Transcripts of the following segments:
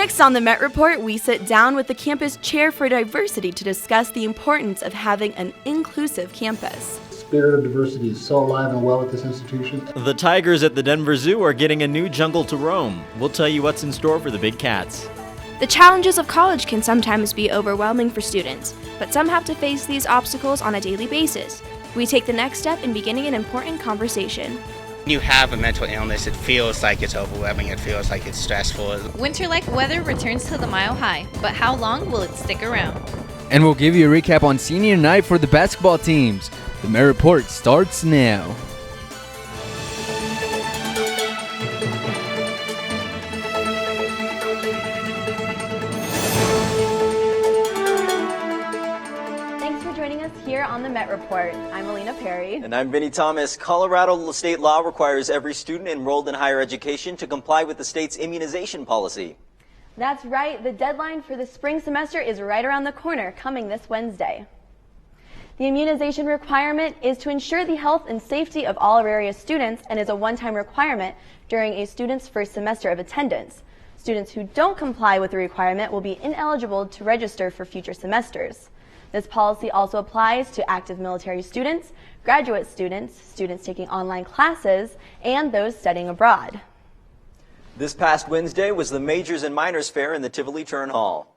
Next on the Met Report, we sit down with the campus chair for diversity to discuss the importance of having an inclusive campus. The spirit of diversity is so alive and well at this institution. The tigers at the Denver Zoo are getting a new jungle to roam. We'll tell you what's in store for the big cats. The challenges of college can sometimes be overwhelming for students, but some have to face these obstacles on a daily basis. We take the next step in beginning an important conversation. When you have a mental illness, it feels like it's overwhelming, it feels like it's stressful. Winter-like weather returns to the Mile High, but how long will it stick around? And we'll give you a recap on senior night for the basketball teams. The Met Report starts now. Here on the Met Report, I'm Alina Perry. And I'm Vinny Thomas. Colorado state law requires every student enrolled in higher education to comply with the state's immunization policy. That's right. The deadline for the spring semester is right around the corner, coming this Wednesday. The immunization requirement is to ensure the health and safety of all area students and is a one-time requirement during a student's first semester of attendance. Students who don't comply with the requirement will be ineligible to register for future semesters. This policy also applies to active military students, graduate students, students taking online classes, and those studying abroad. This past Wednesday was the Majors and Minors Fair in the Tivoli Turn Hall.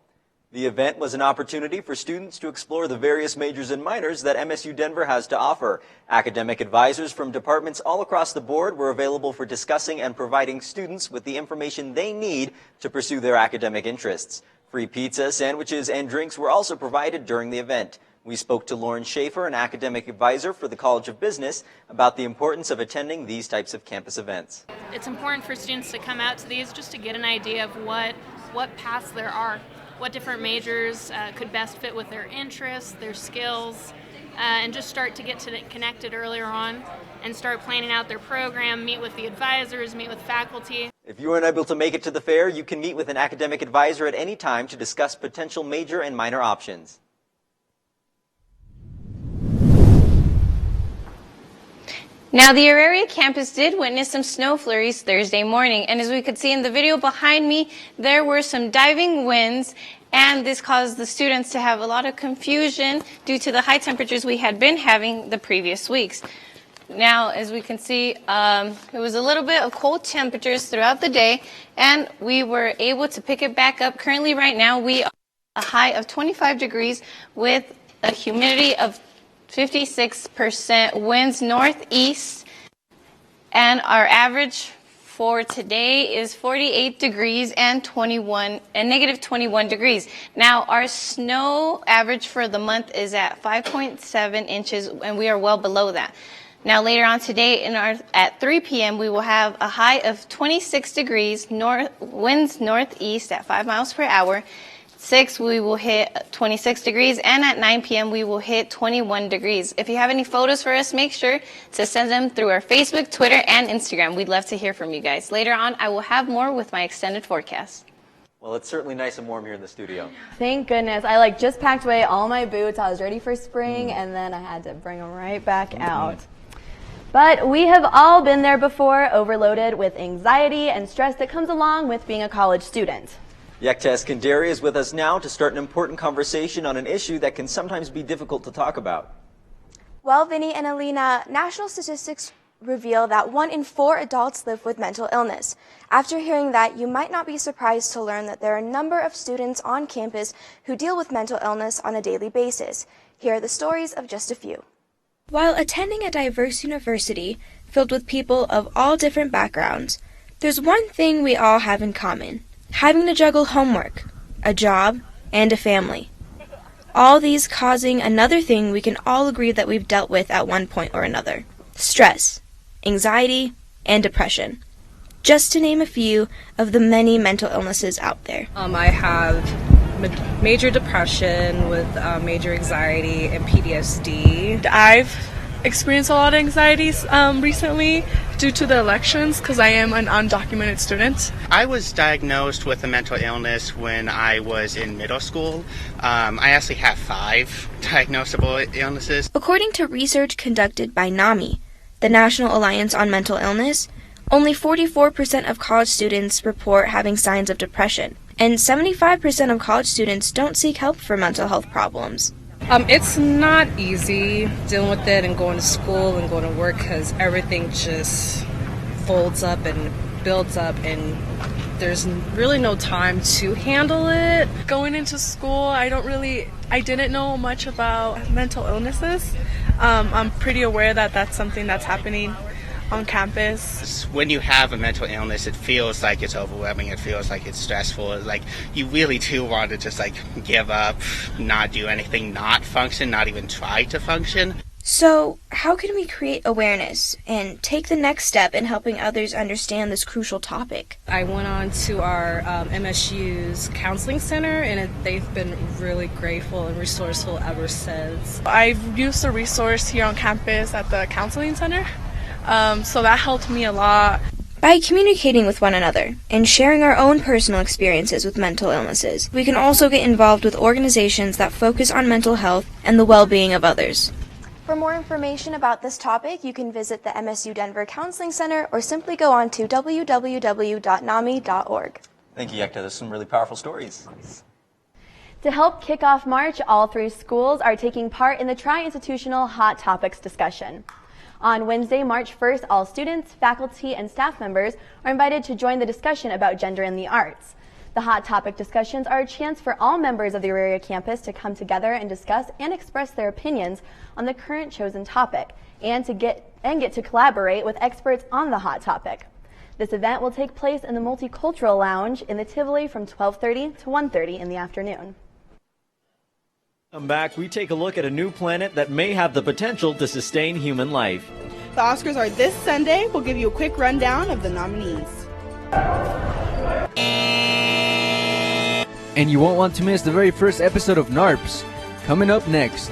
The event was an opportunity for students to explore the various majors and minors that MSU Denver has to offer. Academic advisors from departments all across the board were available for discussing and providing students with the information they need to pursue their academic interests. Free pizza, sandwiches, and drinks were also provided during the event. We spoke to Lauren Schaefer, an academic advisor for the College of Business, about the importance of attending these types of campus events. It's important for students to come out to these just to get an idea of what paths there are, what different majors could best fit with their interests, their skills, and just start to get connected earlier on and start planning out their program, meet with the advisors, meet with faculty. If you are unable to make it to the fair, you can meet with an academic advisor at any time to discuss potential major and minor options. Now, the Auraria campus did witness some snow flurries Thursday morning, and as we could see in the video behind me, there were some diving winds, and this caused the students to have a lot of confusion due to the high temperatures we had been having the previous weeks. Now, as we can see, it was a little bit of cold temperatures throughout the day, and we were able to pick it back up. Currently, right now, we are at a high of 25 degrees with a humidity of 56%, winds northeast, and our average for today is 48 degrees and negative 21 degrees. Now, our snow average for the month is at 5.7 inches, and we are well below that. Now, later on today, at 3 p.m., we will have a high of 26 degrees, winds northeast at 5 miles per hour. 6, we will hit 26 degrees, and at 9 p.m., we will hit 21 degrees. If you have any photos for us, make sure to send them through our Facebook, Twitter, and Instagram. We'd love to hear from you guys. Later on, I will have more with my extended forecast. Well, it's certainly nice and warm here in the studio. Thank goodness. I just packed away all my boots. I was ready for spring, and then I had to bring them right back out. But we have all been there before, overloaded with anxiety and stress that comes along with being a college student. Yektes Kandari is with us now to start an important conversation on an issue that can sometimes be difficult to talk about. Well, Vinny and Alina, national statistics reveal that 1 in 4 adults live with mental illness. After hearing that, you might not be surprised to learn that there are a number of students on campus who deal with mental illness on a daily basis. Here are the stories of just a few. While attending a diverse university filled with people of all different backgrounds, there's one thing we all have in common: having to juggle homework, a job, and a family. All these causing another thing we can all agree that we've dealt with at one point or another: stress, anxiety, and depression. Just to name a few of the many mental illnesses out there. I have major depression with major anxiety and PTSD. I've experienced a lot of anxieties recently due to the elections because I am an undocumented student. I was diagnosed with a mental illness when I was in middle school. I actually have 5 diagnosable illnesses. According to research conducted by NAMI, the National Alliance on Mental Illness, only 44% of college students report having signs of depression, And 75% of college students don't seek help for mental health problems. It's not easy dealing with it and going to school and going to work because everything just folds up and builds up and there's really no time to handle it. Going into school, I didn't know much about mental illnesses. I'm pretty aware that that's something that's happening on campus. When you have a mental illness, it feels like it's overwhelming. It feels like it's stressful. Like you really do want to just like give up, not do anything, not function, not even try to function. So, how can we create awareness and take the next step in helping others understand this crucial topic? I went on to our MSU's counseling center, and they've been really grateful and resourceful ever since. I've used a resource here on campus at the counseling center, so that helped me a lot. By communicating with one another and sharing our own personal experiences with mental illnesses, we can also get involved with organizations that focus on mental health and the well-being of others. For more information about this topic, you can visit the MSU Denver Counseling Center or simply go on to www.nami.org. Thank you, Yekta. There's some really powerful stories. To help kick off March, all 3 schools are taking part in the Tri-Institutional Hot Topics discussion. On Wednesday, March 1st, all students, faculty, and staff members are invited to join the discussion about gender in the arts. The Hot Topic discussions are a chance for all members of the Auraria campus to come together and discuss and express their opinions on the current chosen topic and get to collaborate with experts on the hot topic. This event will take place in the Multicultural Lounge in the Tivoli from 12:30 to 1:30 in the afternoon. Come back, we take a look at a new planet that may have the potential to sustain human life. The Oscars are this Sunday. We'll give you a quick rundown of the nominees. And you won't want to miss the very first episode of NARPS, coming up next.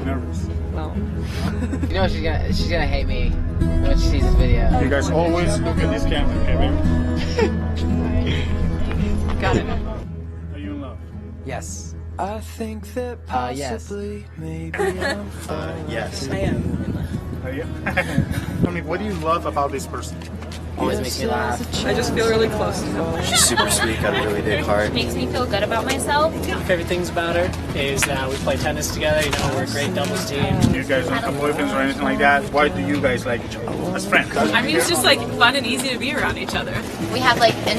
Nervous. No. You know she's gonna hate me when she sees this video. You guys always look at this camera, okay, baby? Got it. Are you in love? Yes. I think that possibly maybe I'm fine. Yes. I am in love. Are you? I mean, what do you love about this person? Always makes me laugh. I just feel really close to her. She's super sweet, got a really big heart. Makes me feel good about myself. Favorite things about her is we play tennis together. You know, we're a great doubles team. You guys don't have boyfriends or anything like that. Why do you guys like each other as friends? I mean, it's just like fun and easy to be around each other. We have like the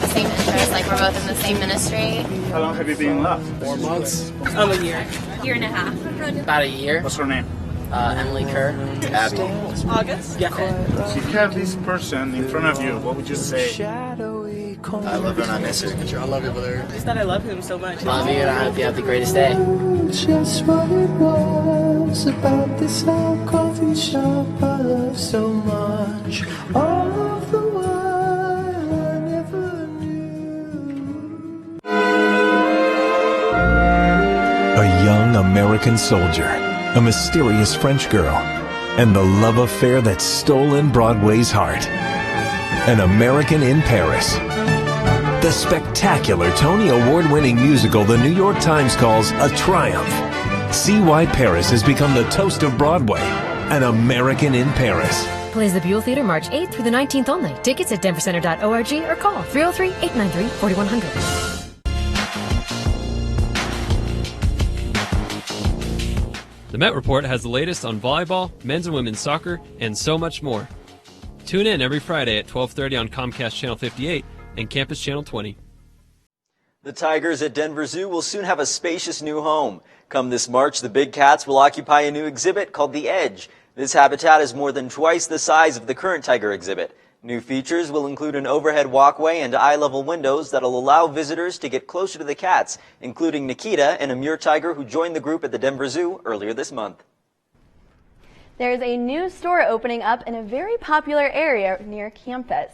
same interests. Like we're both in the same ministry. How long have you been in love? 4 months. A year. Year and a half. About a year. What's her name? Emily Kerr. Abby. August? Yeah. If you have this person in front of you, what would you say? I love her and I miss her. I love you, brother. Just that I love him so much. Love you and I hope you have the greatest day. Just what it was about this old coffee shop I love so much. All of the while I never knew. A young American soldier, a mysterious French girl, and the love affair that stolen Broadway's heart. An American in Paris. The spectacular Tony Award-winning musical the New York Times calls a triumph. See why Paris has become the toast of Broadway. An American in Paris. Plays the Buell Theater March 8th through the 19th only. Tickets at denvercenter.org or call 303-893-4100. The Met Report has the latest on volleyball, men's and women's soccer, and so much more. Tune in every Friday at 12:30 on Comcast Channel 58 and Campus Channel 20. The Tigers at Denver Zoo will soon have a spacious new home. Come this March, the big cats will occupy a new exhibit called The Edge. This habitat is more than twice the size of the current tiger exhibit. New features will include an overhead walkway and eye-level windows that will allow visitors to get closer to the cats, including Nikita, an Amur tiger who joined the group at the Denver Zoo earlier this month. There's a new store opening up in a very popular area near campus.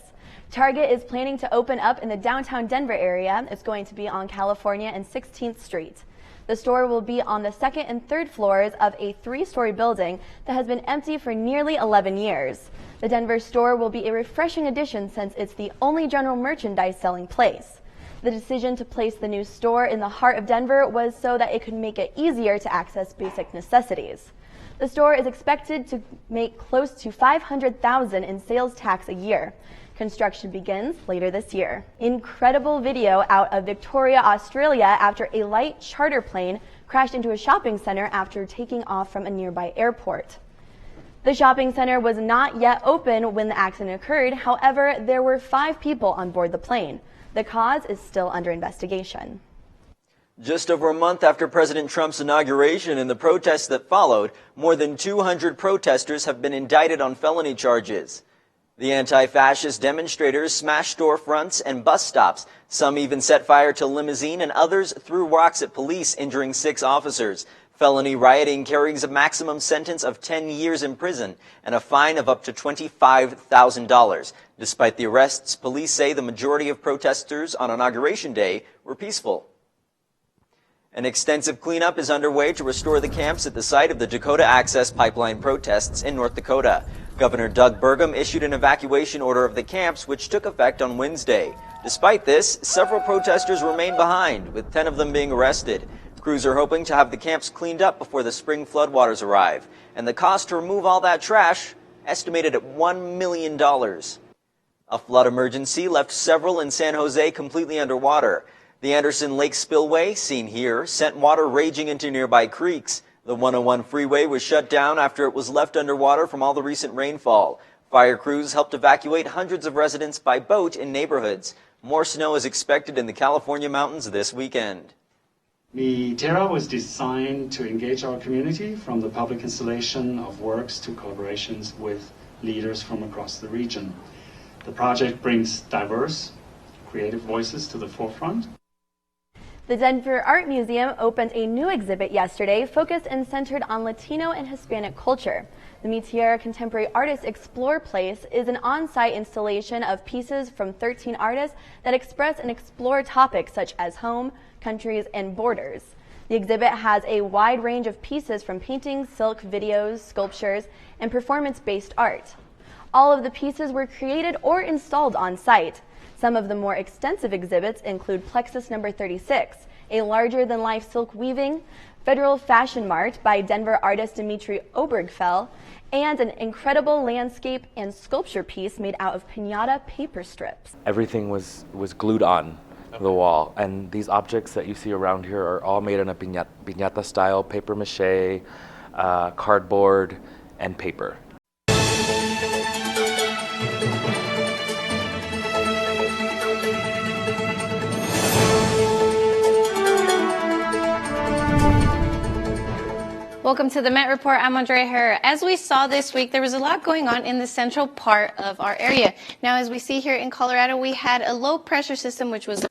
Target is planning to open up in the downtown Denver area. It's going to be on California and 16th Street. The store will be on the 2nd and 3rd floors of a 3-story building that has been empty for nearly 11 years. The Denver store will be a refreshing addition since it's the only general merchandise selling place. The decision to place the new store in the heart of Denver was so that it could make it easier to access basic necessities. The store is expected to make close to $500,000 in sales tax a year. Construction begins later this year. Incredible video out of Victoria, Australia after a light charter plane crashed into a shopping center after taking off from a nearby airport. The shopping center was not yet open when the accident occurred. However, there were 5 people on board the plane. The cause is still under investigation. Just over a month after President Trump's inauguration and the protests that followed, more than 200 protesters have been indicted on felony charges. The anti-fascist demonstrators smashed storefronts and bus stops. Some even set fire to limousine, and others threw rocks at police, injuring 6 officers. Felony rioting carries a maximum sentence of 10 years in prison and a fine of up to $25,000. Despite the arrests, police say the majority of protesters on Inauguration Day were peaceful. An extensive cleanup is underway to restore the camps at the site of the Dakota Access Pipeline protests in North Dakota. Governor Doug Burgum issued an evacuation order of the camps, which took effect on Wednesday. Despite this, several protesters remain behind, with 10 of them being arrested. Crews are hoping to have the camps cleaned up before the spring floodwaters arrive. And the cost to remove all that trash, estimated at $1 million. A flood emergency left several in San Jose completely underwater. The Anderson Lake spillway, seen here, sent water raging into nearby creeks. The 101 freeway was shut down after it was left underwater from all the recent rainfall. Fire crews helped evacuate hundreds of residents by boat in neighborhoods. More snow is expected in the California mountains this weekend. The Terra was designed to engage our community, from the public installation of works to collaborations with leaders from across the region. The project brings diverse, creative voices to the forefront. The Denver Art Museum opened a new exhibit yesterday focused and centered on Latino and Hispanic culture. The Meteor Contemporary Artists Explore Place is an on-site installation of pieces from 13 artists that express and explore topics such as home, countries, and borders. The exhibit has a wide range of pieces from paintings, silk, videos, sculptures, and performance-based art. All of the pieces were created or installed on site. Some of the more extensive exhibits include Plexus number 36, a larger-than-life silk weaving, Federal Fashion Mart by Denver artist Dimitri Obergfell, and an incredible landscape and sculpture piece made out of piñata paper strips. Everything was glued on the wall, and these objects that you see around here are all made in a piñata style, paper mache, cardboard, and paper. Welcome to the Met Report. I'm Andrea Herrera. As we saw this week, there was a lot going on in the central part of our area. Now, as we see here in Colorado, we had a low pressure system, which was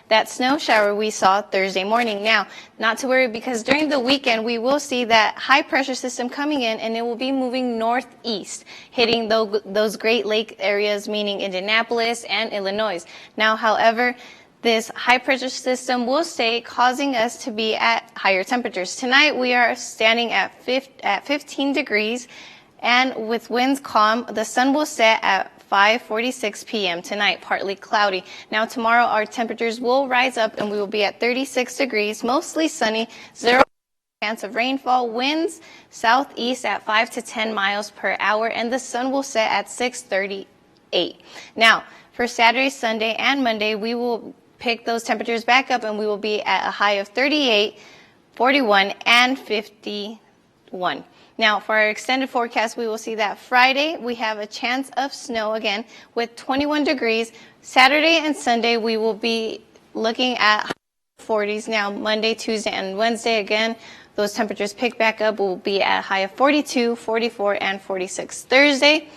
that snow shower we saw Thursday morning. Now, not to worry, because during the weekend, we will see that high pressure system coming in, and it will be moving northeast, hitting those Great Lake areas, meaning Indianapolis and Illinois. Now, however, this high pressure system will stay, causing us to be at higher temperatures. Tonight we are standing at 15 degrees, and with winds calm, the sun will set at 5:46 p.m. tonight, partly cloudy. Now tomorrow our temperatures will rise up and we will be at 36 degrees, mostly sunny, 0% chance of rainfall, winds southeast at 5 to 10 miles per hour, and the sun will set at 6:38. Now for Saturday, Sunday, and Monday, we will pick those temperatures back up and we will be at a high of 38, 41, and 51. Now, for our extended forecast, we will see that Friday we have a chance of snow again with 21 degrees. Saturday and Sunday we will be looking at 40s. Now, Monday, Tuesday, and Wednesday again, those temperatures pick back up. We'll be at a high of 42, 44, and 46. Thursday,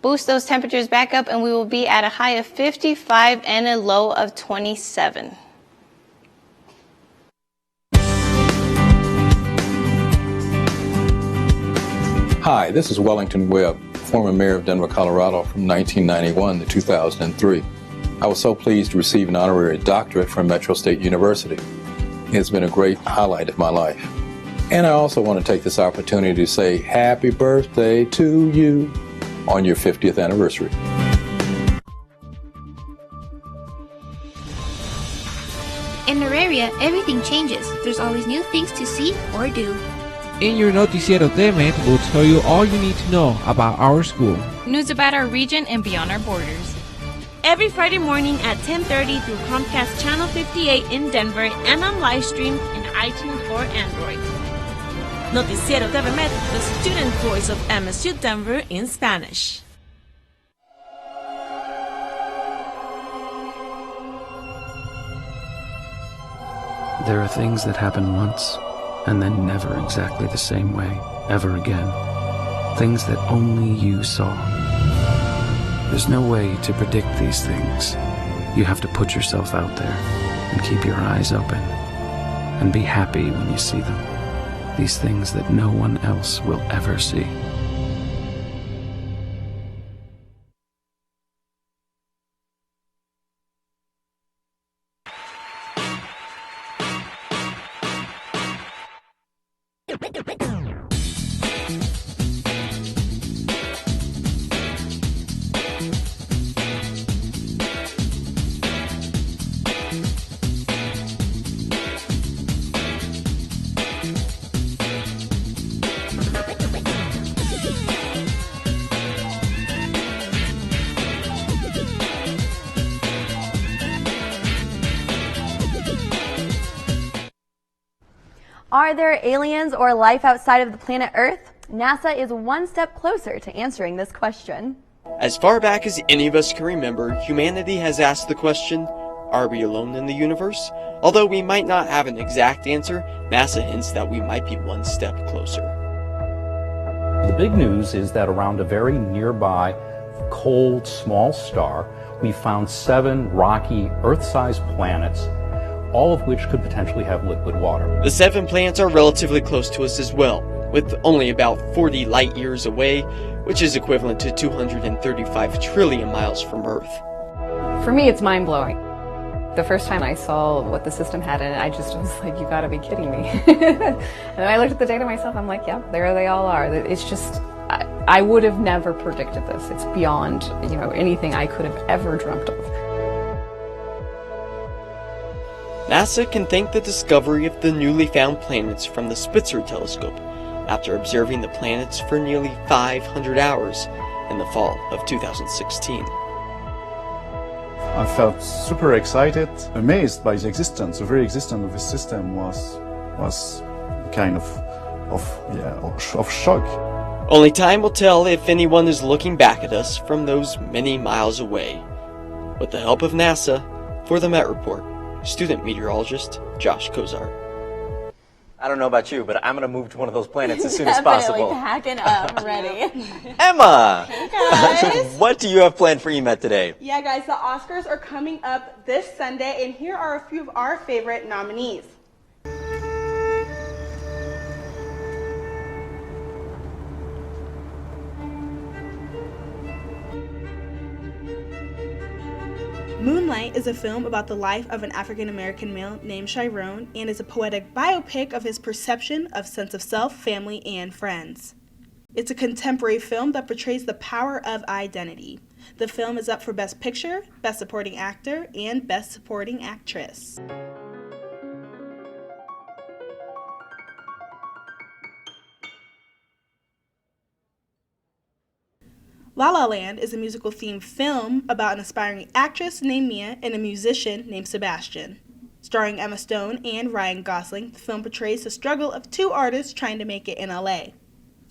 boost those temperatures back up and we will be at a high of 55 and a low of 27. Hi, this is Wellington Webb, former mayor of Denver, Colorado from 1991 to 2003. I was so pleased to receive an honorary doctorate from Metro State University. It has been a great highlight of my life. And I also want to take this opportunity to say happy birthday to you on your 50th anniversary. area, everything changes. There's always new things to see or do. In your Noticiero TEMED, we'll tell you all you need to know about our school. News about our region and beyond our borders. Every Friday morning at 10:30 through Comcast Channel 58 in Denver and on live stream in iTunes or Android. Noticiero TVMed, the student voice of MSU Denver in Spanish. There are things that happen once, and then never exactly the same way, ever again. Things that only you saw. There's no way to predict these things. You have to put yourself out there and keep your eyes open and be happy when you see them. These things that no one else will ever see. Are there aliens or life outside of the planet Earth? NASA is one step closer to answering this question. As far back as any of us can remember, humanity has asked the question, are we alone in the universe? Although we might not have an exact answer, NASA hints that we might be one step closer. The big news is that around a very nearby, cold, small star, we found 7 rocky, Earth-sized planets, all of which could potentially have liquid water. The 7 planets are relatively close to us as well, with only about 40 light years away, which is equivalent to 235 trillion miles from Earth. For me, it's mind-blowing. The first time I saw what the system had in it, I just was like, you gotta be kidding me. And I looked at the data myself, I'm like, yeah, there they all are. It's just, I would have never predicted this. It's beyond, anything I could have ever dreamt of. NASA can thank the discovery of the newly found planets from the Spitzer telescope after observing the planets for nearly 500 hours in the fall of 2016. I felt super excited, amazed by the very existence of the system was kind of shock. Only time will tell if anyone is looking back at us from those many miles away. With the help of NASA, for the Met Report, student meteorologist Josh Kozart. I don't know about you, but I'm going to move to one of those planets as soon as possible. Packing up, ready. Emma! Hey guys! What do you have planned for EMET today? Yeah guys, the Oscars are coming up this Sunday, and here are a few of our favorite nominees. Moonlight is a film about the life of an African-American male named Chiron and is a poetic biopic of his perception of sense of self, family, and friends. It's a contemporary film that portrays the power of identity. The film is up for Best Picture, Best Supporting Actor, and Best Supporting Actress. La La Land is a musical-themed film about an aspiring actress named Mia and a musician named Sebastian. Starring Emma Stone and Ryan Gosling, the film portrays the struggle of 2 artists trying to make it in LA.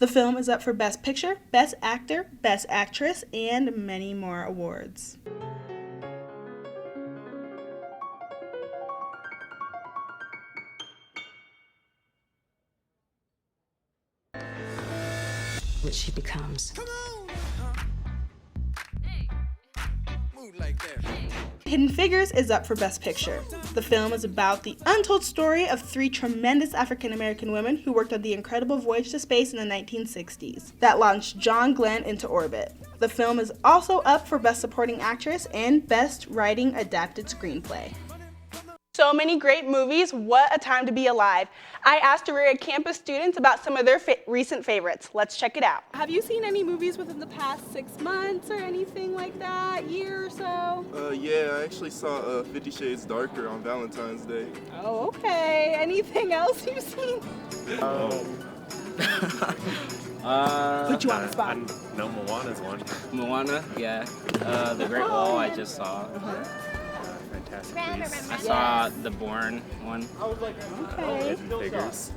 The film is up for Best Picture, Best Actor, Best Actress, and many more awards. What she becomes. Hidden Figures is up for Best Picture. The film is about the untold story of 3 tremendous African-American women who worked on the incredible voyage to space in the 1960s that launched John Glenn into orbit. The film is also up for Best Supporting Actress and Best Writing Adapted Screenplay. So many great movies, what a time to be alive. I asked area campus students about some of their recent favorites. Let's check it out. Have you seen any movies within the past 6 months or anything like that, year or so? Yeah, I actually saw 50 Shades Darker on Valentine's Day. Oh, okay. Anything else you've seen? Put you on the spot. No, Moana's one. Moana, yeah. The Great Wall I just saw. Fantastic Beasts. I saw the Bourne one. Okay. Hidden Figures.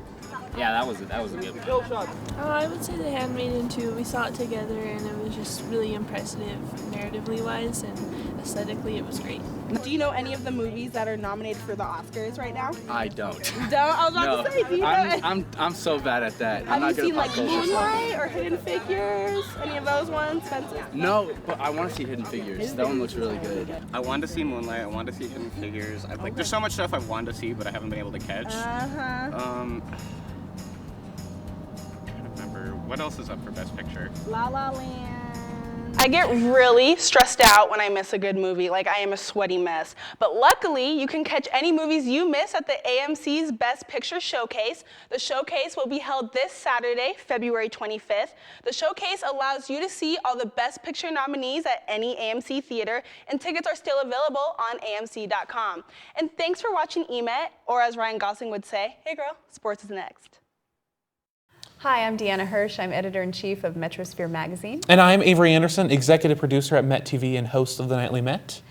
Yeah, that was a good one. I would say The Handmaiden too. We saw it together and it was just really impressive narratively wise, and aesthetically it was great. Do you know any of the movies that are nominated for the Oscars right now? I don't. Don't? I was about to say, do you know? I'm so bad at that. Have you seen like Moonlight or Hidden Figures? Any of those ones, Spencer? No, but I want to see Hidden Figures. That one looks really good. I wanted to see Moonlight. I wanted to see Hidden Figures. There's so much stuff I wanted to see, but I haven't been able to catch. What else is up for Best Picture? La La Land. I get really stressed out when I miss a good movie, like I am a sweaty mess. But luckily, you can catch any movies you miss at the AMC's Best Picture Showcase. The showcase will be held this Saturday, February 25th. The showcase allows you to see all the Best Picture nominees at any AMC theater, and tickets are still available on AMC.com. And thanks for watching EMET, or as Ryan Gosling would say, hey girl, sports is next. Hi, I'm Deanna Hirsch. I'm editor-in-chief of Metrosphere Magazine. And I'm Avery Anderson, executive producer at Met TV and host of the Nightly Met.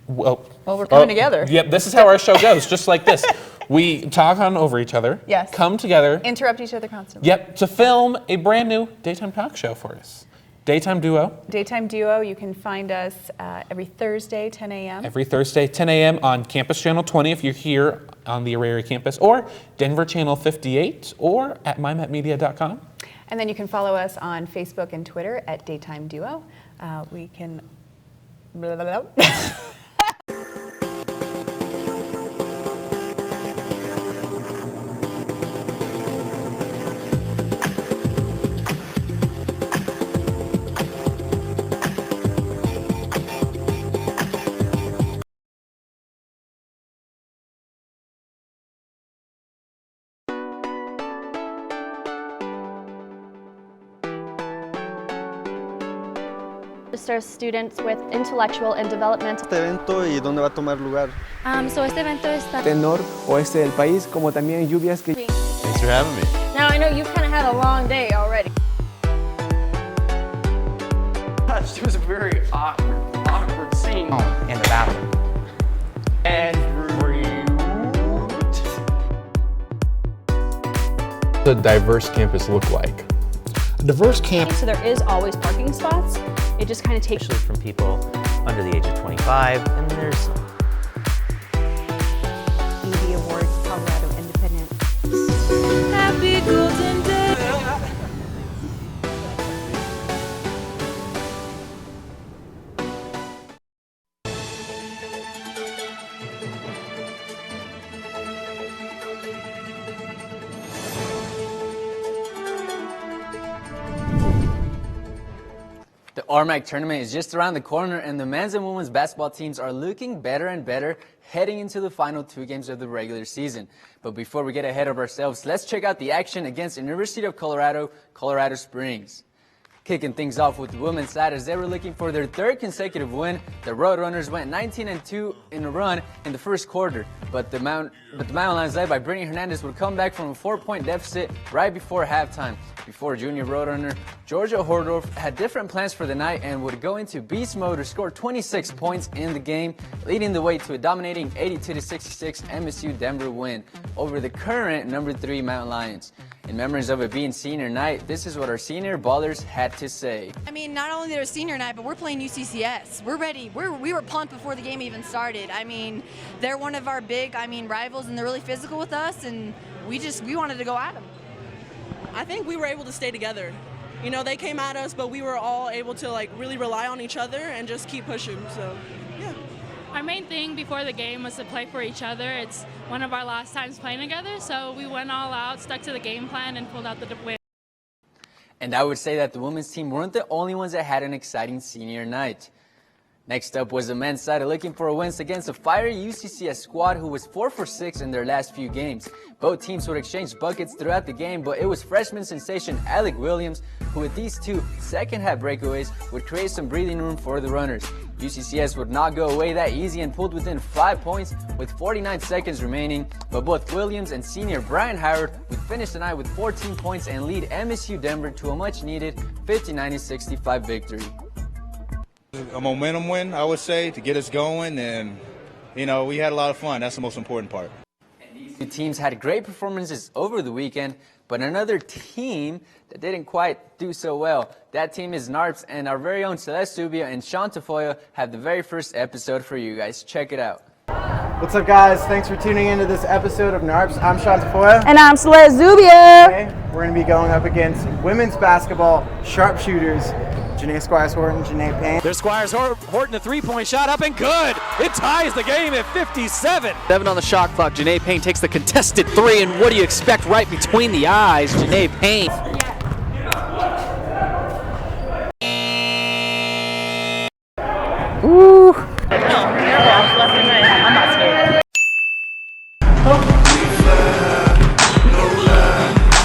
Well, we're coming together. Yep, this is how our show goes, just like this. We talk on over each other, yes, come together, interrupt each other constantly. Yep, to film a brand new daytime talk show for us. Daytime Duo. Daytime Duo, you can find us every Thursday, 10 a.m. Every Thursday, 10 a.m. on Campus Channel 20 if you're here on the Auraria campus, or Denver Channel 58, or at mymetmedia.com. And then you can follow us on Facebook and Twitter at Daytime Duo. We can... Blah, blah, blah. Register students with intellectual and developmental. Este evento y dónde va a tomar lugar. So este evento está del noroeste del país, como también lluvias que. Thanks for having me. Now I know you've kind of had a long day already. It was a very awkward scene. In the bathroom. And a diverse campus look like? A diverse campus. So there is always parking spots. It just kind of takes. Especially from people under the age of 25, and there's ED Award Colorado Independent. Happy Golden Day. The RMAC tournament is just around the corner, and the men's and women's basketball teams are looking better and better heading into the final 2 games of the regular season. But before we get ahead of ourselves, let's check out the action against University of Colorado, Colorado Springs. Kicking things off with the women's side as they were looking for their 3rd consecutive win. The Roadrunners went 19-2 in a run in the first quarter, but the Mountain Lions led by Brittany Hernandez would come back from a 4-point deficit right before halftime. Before junior Roadrunner Georgia Hordorf had different plans for the night and would go into beast mode to score 26 points in the game, leading the way to a dominating 82-66 MSU Denver win over the current number 3 Mountain Lions. In memories of it being senior night, this is what our senior ballers had to say. I mean, not only their senior night, but we're playing UCCS. We're ready. We were pumped before the game even started. I mean, they're one of our big, rivals, and they're really physical with us, and we wanted to go at them. I think we were able to stay together. You know, they came at us, but we were all able to really rely on each other and just keep pushing. So, yeah. Our main thing before the game was to play for each other. It's one of our last times playing together, so we went all out, stuck to the game plan, and pulled out the win. And I would say that the women's team weren't the only ones that had an exciting senior night. Next up was the men's side looking for a win against a fiery UCCS squad who was 4 for 6 in their last few games. Both teams would exchange buckets throughout the game, but it was freshman sensation Alec Williams who, with these two second-half breakaways, would create some breathing room for the runners. UCCS would not go away that easy and pulled within 5 points with 49 seconds remaining, but both Williams and senior Brian Howard would finish the night with 14 points and lead MSU Denver to a much-needed 59-65 victory. A momentum win, I would say, to get us going, and we had a lot of fun. That's the most important part. These two teams had great performances over the weekend, but another team that didn't quite do so well. That team is NARPS, and our very own Celeste Zubia and Sean Tafoya have the very first episode for you guys. Check it out. What's up, guys? Thanks for tuning into this episode of NARPS. I'm Sean Tafoya. And I'm Celeste Zubia. Today, we're going to be going up against women's basketball sharpshooters, Janae Squires-Horton, Janae Payne. There's Squires-Horton, a three-point shot up and good. It ties the game at 57. 7 on the shot clock. Janae Payne takes the contested 3, and what do you expect right between the eyes? Janae Payne. Ooh. I'm not scared.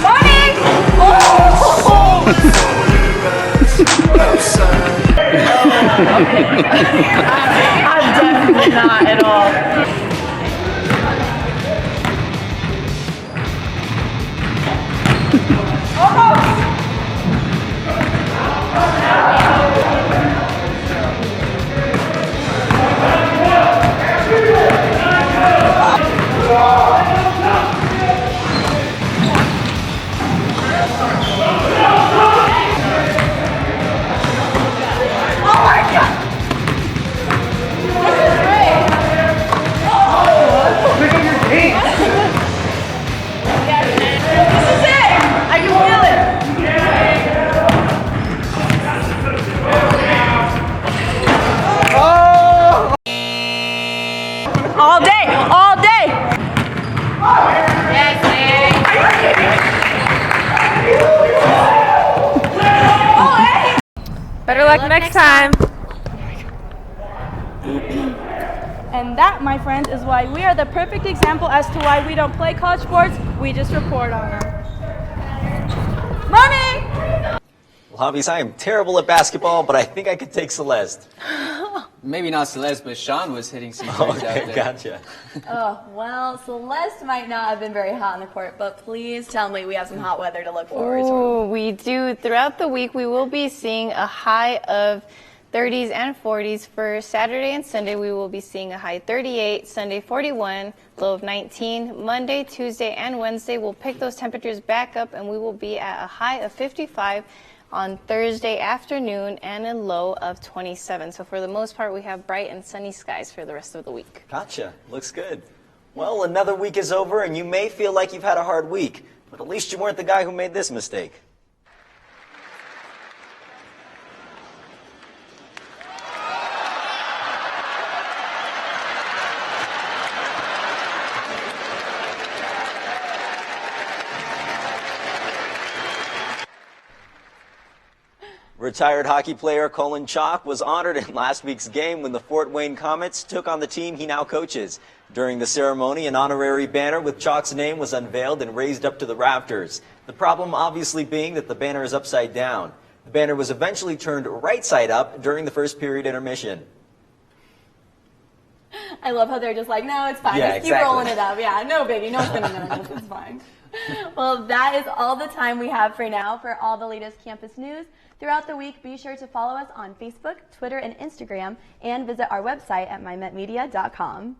Morning! I'm definitely not at all. All day, all day. Yes, Better luck next time. And that, my friends, is why we are the perfect example as to why we don't play college sports, we just report on them. Morning! Well, Javier, I am terrible at basketball, but I think I could take Celeste. Maybe not Celeste, but Sean was hitting some threes out there. Gotcha. Oh, well, Celeste might not have been very hot on the court, but please tell me we have some hot weather to look forward to. Ooh, we do. Throughout the week, we will be seeing a high of 30s and 40s. For Saturday and Sunday, we will be seeing a high 38, Sunday 41, low of 19. Monday, Tuesday, and Wednesday, we'll pick those temperatures back up, and we will be at a high of 55 on Thursday afternoon and a low of 27. So for the most part, we have bright and sunny skies for the rest of the week. Gotcha. Looks good. Well, another week is over, and you may feel like you've had a hard week, but at least you weren't the guy who made this mistake. Retired hockey player Colin Chalk was honored in last week's game when the Fort Wayne Comets took on the team he now coaches. During the ceremony, an honorary banner with Chalk's name was unveiled and raised up to the rafters. The problem obviously being that the banner is upside down. The banner was eventually turned right side up during the first period intermission. I love how they're just like, no, it's fine. Yeah, just keep rolling it up. Yeah, no biggie. No one's going to notice. It's fine. Well, that is all the time we have for now. For all the latest campus news throughout the week, be sure to follow us on Facebook, Twitter, and Instagram, and visit our website at mymetmedia.com.